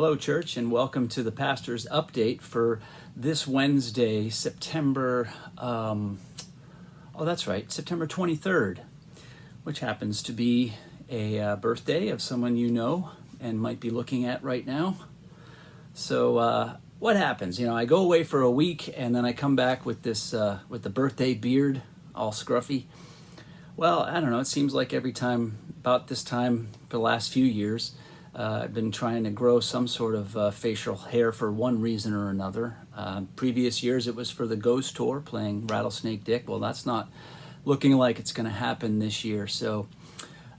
Hello, church, and welcome to the pastor's update for this Wednesday, September 23rd, which happens to be a birthday of someone you know and might be looking at right now. So what happens? I go away for a week and then I come back with this with the birthday beard all scruffy. Well, I don't know. It seems like every time about this time for the last few years, I've been trying to grow some sort of facial hair for one reason or another. Previous years it was for the Ghost Tour, playing Rattlesnake Dick. Well, that's not looking like it's going to happen this year. So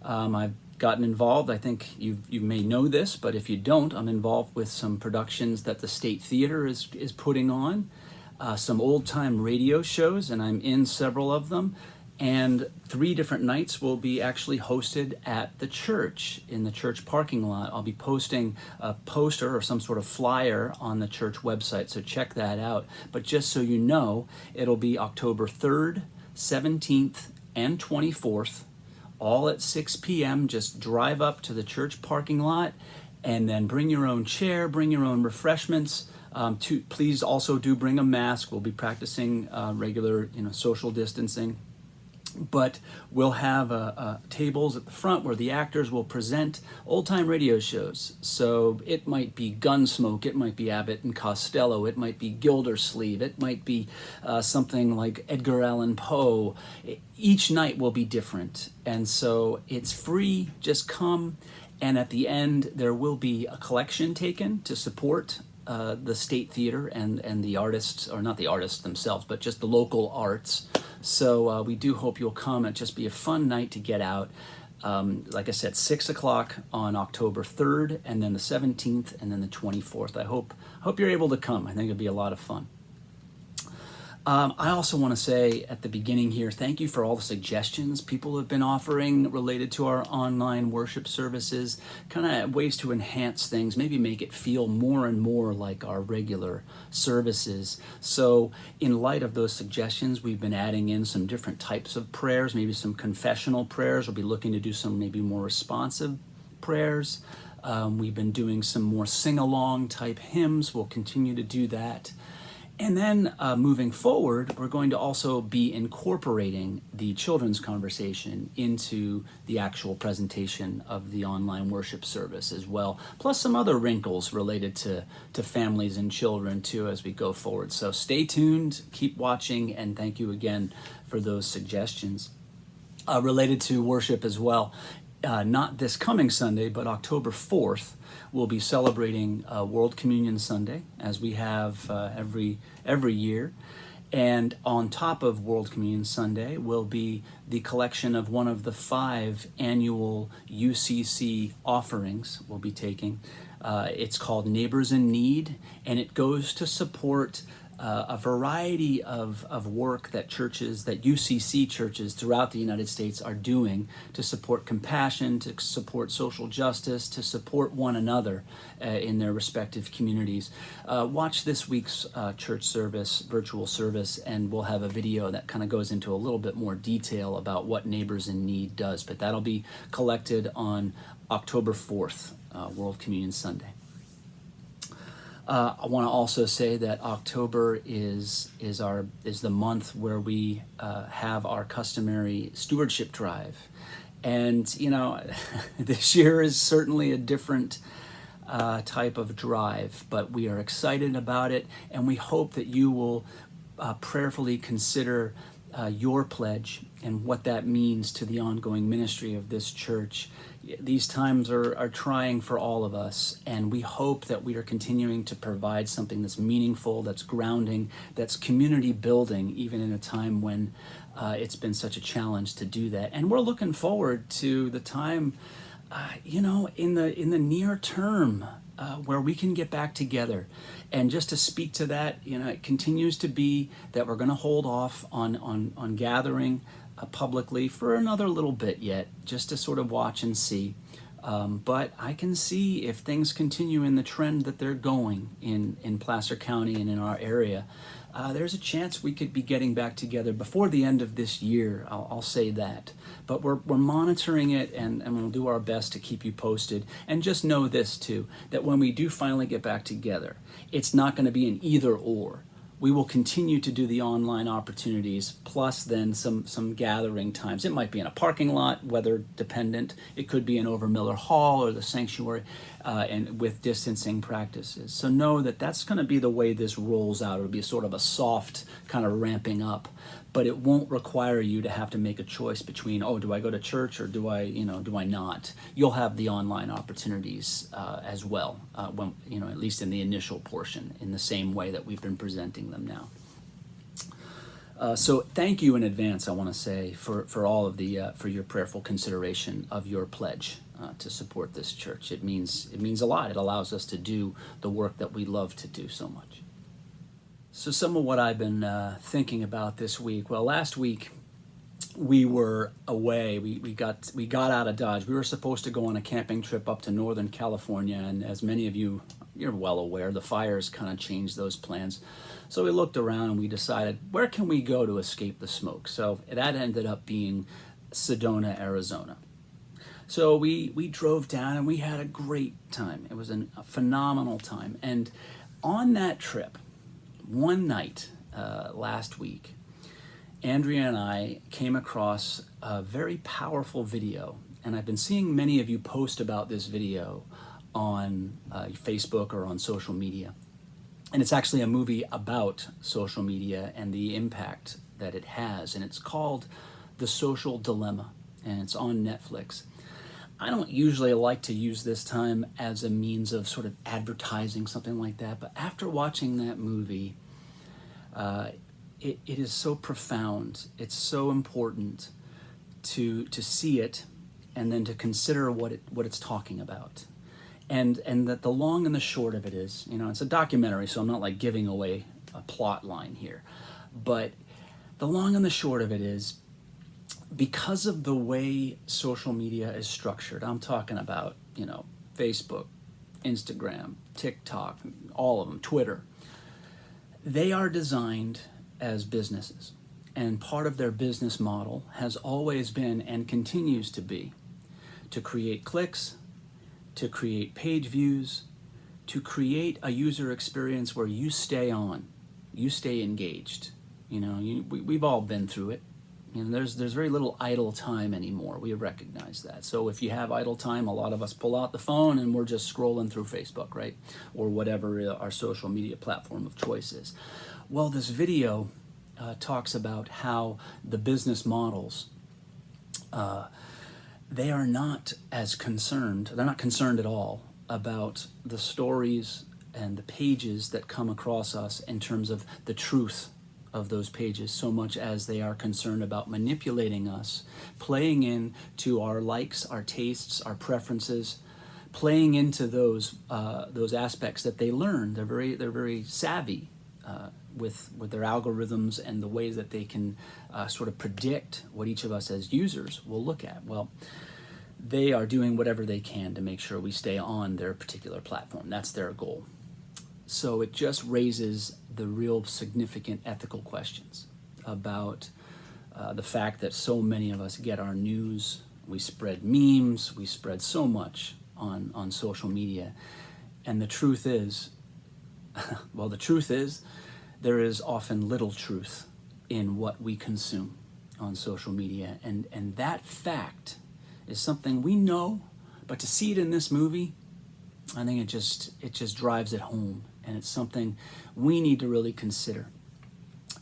I've gotten involved. I think you may know this, but if you don't, I'm involved with some productions that the State Theater is putting on, some old-time radio shows, and I'm in several of them. And 3 different nights will be actually hosted at the church, in the church parking lot. I'll be posting a poster or some sort of flyer on the church website, so check that out. But just so you know, it'll be October 3rd, 17th, and 24th, all at 6 p.m. Just drive up to the church parking lot and then bring your own chair, bring your own refreshments. Please also do bring a mask. We'll be practicing regular social distancing. But we'll have tables at the front where the actors will present old-time radio shows. So it might be Gunsmoke, it might be Abbott and Costello, it might be Gildersleeve, it might be something like Edgar Allan Poe. Each night will be different. And so it's free, just come. And at the end, there will be a collection taken to support the State Theater and the artists, or not the artists themselves, but just the local arts. So we do hope you'll come. It'll just be a fun night to get out. Like I said, 6 o'clock on October 3rd, and then the 17th, and then the 24th. I hope you're able to come. I think it'll be a lot of fun. I also want to say at the beginning here, thank you for all the suggestions people have been offering related to our online worship services, kind of ways to enhance things, maybe make it feel more and more like our regular services. So in light of those suggestions, we've been adding in some different types of prayers, maybe some confessional prayers. We'll be looking to do some maybe more responsive prayers. We've been doing some more sing-along type hymns. We'll continue to do that. And then moving forward, we're going to also be incorporating the children's conversation into the actual presentation of the online worship service as well, plus some other wrinkles related to families and children too as we go forward. So stay tuned, keep watching, and thank you again for those suggestions. Related to worship as well, not this coming Sunday, but October 4th, we'll be celebrating World Communion Sunday, as we have every year. And on top of World Communion Sunday will be the collection of one of the 5 annual UCC offerings we'll be taking. It's called Neighbors in Need, and it goes to support a variety of work that UCC churches throughout the United States are doing to support compassion, to support social justice, to support one another in their respective communities. Watch this week's church service, virtual service, and we'll have a video that kind of goes into a little bit more detail about what Neighbors in Need does. But that'll be collected on October 4th, World Communion Sunday. I want to also say that October is the month where we have our customary stewardship drive, and this year is certainly a different type of drive, but we are excited about it, and we hope that you will prayerfully consider your pledge and what that means to the ongoing ministry of this church. These times are trying for all of us, and we hope that we are continuing to provide something that's meaningful, that's grounding, that's community building, even in a time when it's been such a challenge to do that. And we're looking forward to the time, in the near term, where we can get back together. And just to speak to that, it continues to be that we're going to hold off on gathering publicly for another little bit yet, just to sort of watch and see. But I can see if things continue in the trend that they're going in Placer County and in our area, there's a chance we could be getting back together before the end of this year. I'll say that. But we're monitoring it, and we'll do our best to keep you posted. And just know this, too, that when we do finally get back together, it's not going to be an either or. We will continue to do the online opportunities, plus then some gathering times. It might be in a parking lot, weather dependent. It could be in over Miller Hall or the sanctuary, and with distancing practices. So know that that's going to be the way this rolls out. It'll be sort of a soft kind of ramping up, but it won't require you to have to make a choice between, oh, do I go to church or do I not? You'll have the online opportunities as well, when, at least in the initial portion, in the same way that we've been presenting them now. So thank you in advance, I want to say, for all of the for your prayerful consideration of your pledge to support this church. It means a lot. It allows us to do the work that we love to do so much. So some of what I've been thinking about this week. Well, last week we were away. We got out of Dodge. We were supposed to go on a camping trip up to Northern California, and as many of you're well aware, the fires kind of changed those plans. So we looked around and we decided, where can we go to escape the smoke? So that ended up being Sedona, Arizona. So we drove down and we had a great time. It was a phenomenal time. And on that trip, one night last week, Andrea and I came across a very powerful video. And I've been seeing many of you post about this video on Facebook or on social media. And it's actually a movie about social media and the impact that it has. And it's called The Social Dilemma, and it's on Netflix. I don't usually like to use this time as a means of sort of advertising something like that, but after watching that movie, it is so profound. It's so important to see it and then to consider what it's talking about. And that the long and the short of it is, it's a documentary, so I'm not like giving away a plot line here. But the long and the short of it is, because of the way social media is structured, I'm talking about, Facebook, Instagram, TikTok, all of them, Twitter, they are designed as businesses. And part of their business model has always been and continues to be to create clicks, to create page views, to create a user experience where you stay on, you stay engaged. We've all been through it. There's very little idle time anymore. We recognize that. So if you have idle time, a lot of us pull out the phone and we're just scrolling through Facebook, right? Or whatever our social media platform of choice is. Well, this video talks about how the business models, they are not as concerned, they're not concerned at all about the stories and the pages that come across us in terms of the truth of those pages, so much as they are concerned about manipulating us, playing into our likes, our tastes, our preferences, playing into those aspects that they learn. They're very savvy with their algorithms and the ways that they can sort of predict what each of us as users will look at. Well, they are doing whatever they can to make sure we stay on their particular platform. That's their goal. So it just raises the real significant ethical questions about the fact that so many of us get our news, we spread memes, we spread so much on social media. And the truth is, there is often little truth in what we consume on social media. And that fact is something we know, but to see it in this movie, I think it just drives it home. And it's something we need to really consider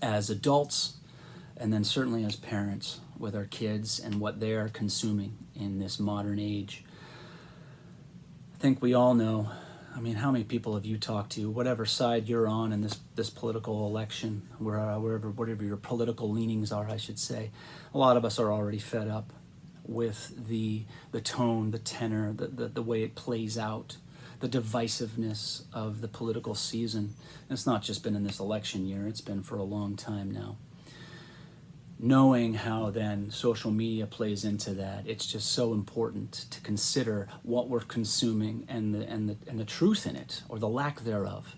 as adults, and then certainly as parents with our kids and what they are consuming in this modern age. I think we all know, how many people have you talked to, whatever side you're on in this political election, whatever your political leanings are, I should say. A lot of us are already fed up with the tone, the tenor, the way it plays out, the divisiveness of the political season. And it's not just been in this election year, it's been for a long time now. Knowing how then social media plays into that, it's just so important to consider what we're consuming and the truth in it, or the lack thereof.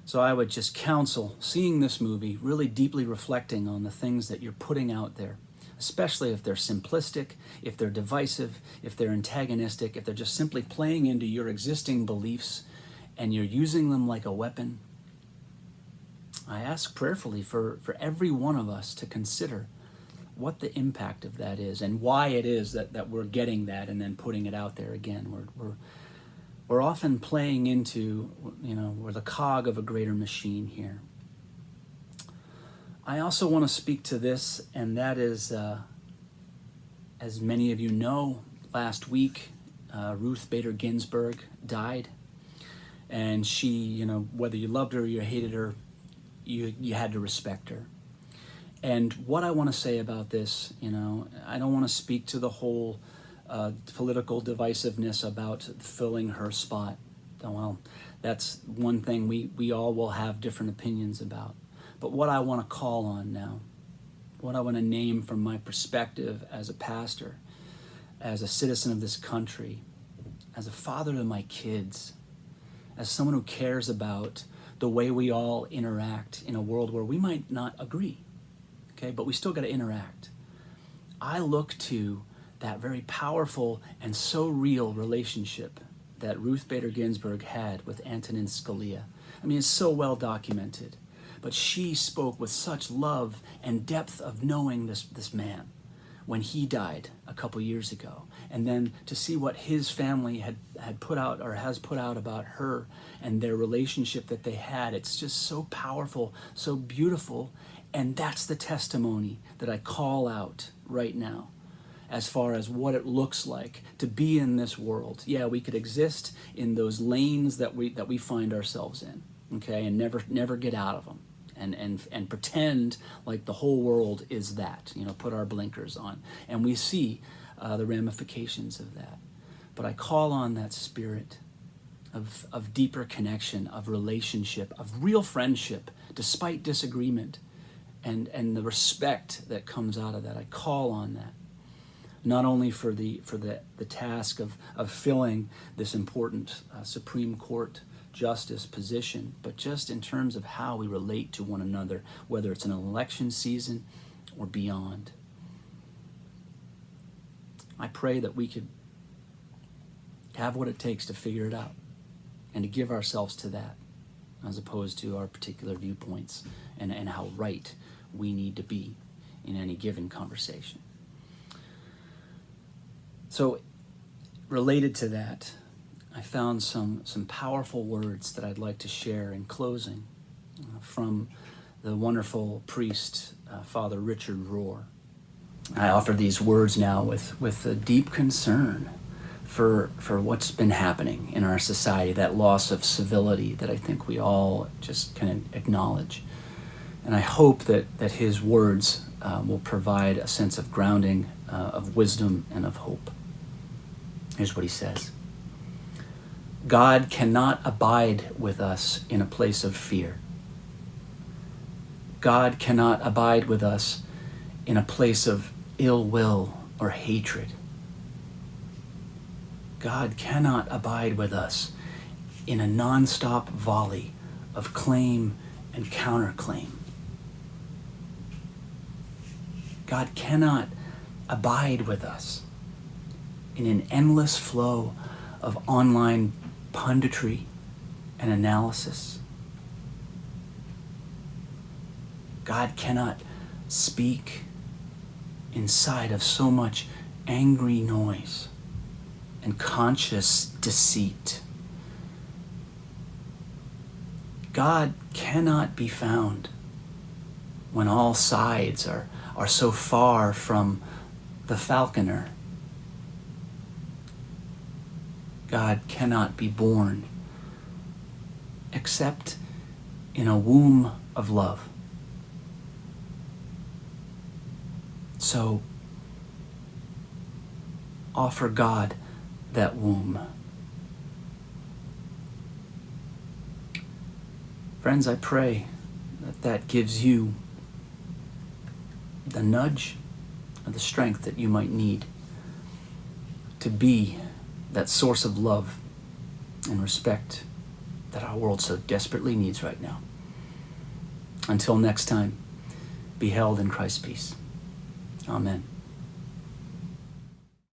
So I would just counsel seeing this movie, really deeply reflecting on the things that you're putting out there, especially if they're simplistic, if they're divisive, if they're antagonistic, if they're just simply playing into your existing beliefs and you're using them like a weapon. I ask prayerfully for every one of us to consider what the impact of that is and why it is that we're getting that and then putting it out there again. We're often playing into, we're the cog of a greater machine here. I also want to speak to this, and that is, as many of you know, last week, Ruth Bader Ginsburg died. And she, whether you loved her or you hated her, you had to respect her. And what I want to say about this, I don't want to speak to the whole political divisiveness about filling her spot. Well, that's one thing we all will have different opinions about. But what I want to call on now, what I want to name from my perspective as a pastor, as a citizen of this country, as a father to my kids, as someone who cares about the way we all interact in a world where we might not agree, okay, but we still got to interact. I look to that very powerful and so real relationship that Ruth Bader Ginsburg had with Antonin Scalia. I mean, it's so well documented, but she spoke with such love and depth of knowing this man when he died a couple years ago. And then to see what his family had put out or has put out about her and their relationship that they had, it's just so powerful, so beautiful. And that's the testimony that I call out right now as far as what it looks like to be in this world. Yeah, we could exist in those lanes that we find ourselves in, okay, and never get out of them. And pretend like the whole world is that, put our blinkers on. And we see the ramifications of that. But I call on that spirit of deeper connection, of relationship, of real friendship, despite disagreement, and the respect that comes out of that. I call on that, not only for the task of filling this important Supreme Court justice position, but just in terms of how we relate to one another, whether it's an election season or beyond. I pray that we could have what it takes to figure it out and to give ourselves to that, as opposed to our particular viewpoints and how right we need to be in any given conversation. So, related to that, I found some powerful words that I'd like to share in closing from the wonderful priest, Father Richard Rohr. I offer these words now with a deep concern for what's been happening in our society, that loss of civility that I think we all just can acknowledge. And I hope that his words will provide a sense of grounding, of wisdom, and of hope. Here's what he says. God cannot abide with us in a place of fear. God cannot abide with us in a place of ill will or hatred. God cannot abide with us in a nonstop volley of claim and counterclaim. God cannot abide with us in an endless flow of online punditry and analysis. God cannot speak inside of so much angry noise and conscious deceit. God cannot be found when all sides are so far from the falconer. God cannot be born except in a womb of love. So offer God that womb. Friends, I pray that gives you the nudge and the strength that you might need to be that source of love and respect that our world so desperately needs right now. Until next time, be held in Christ's peace. Amen.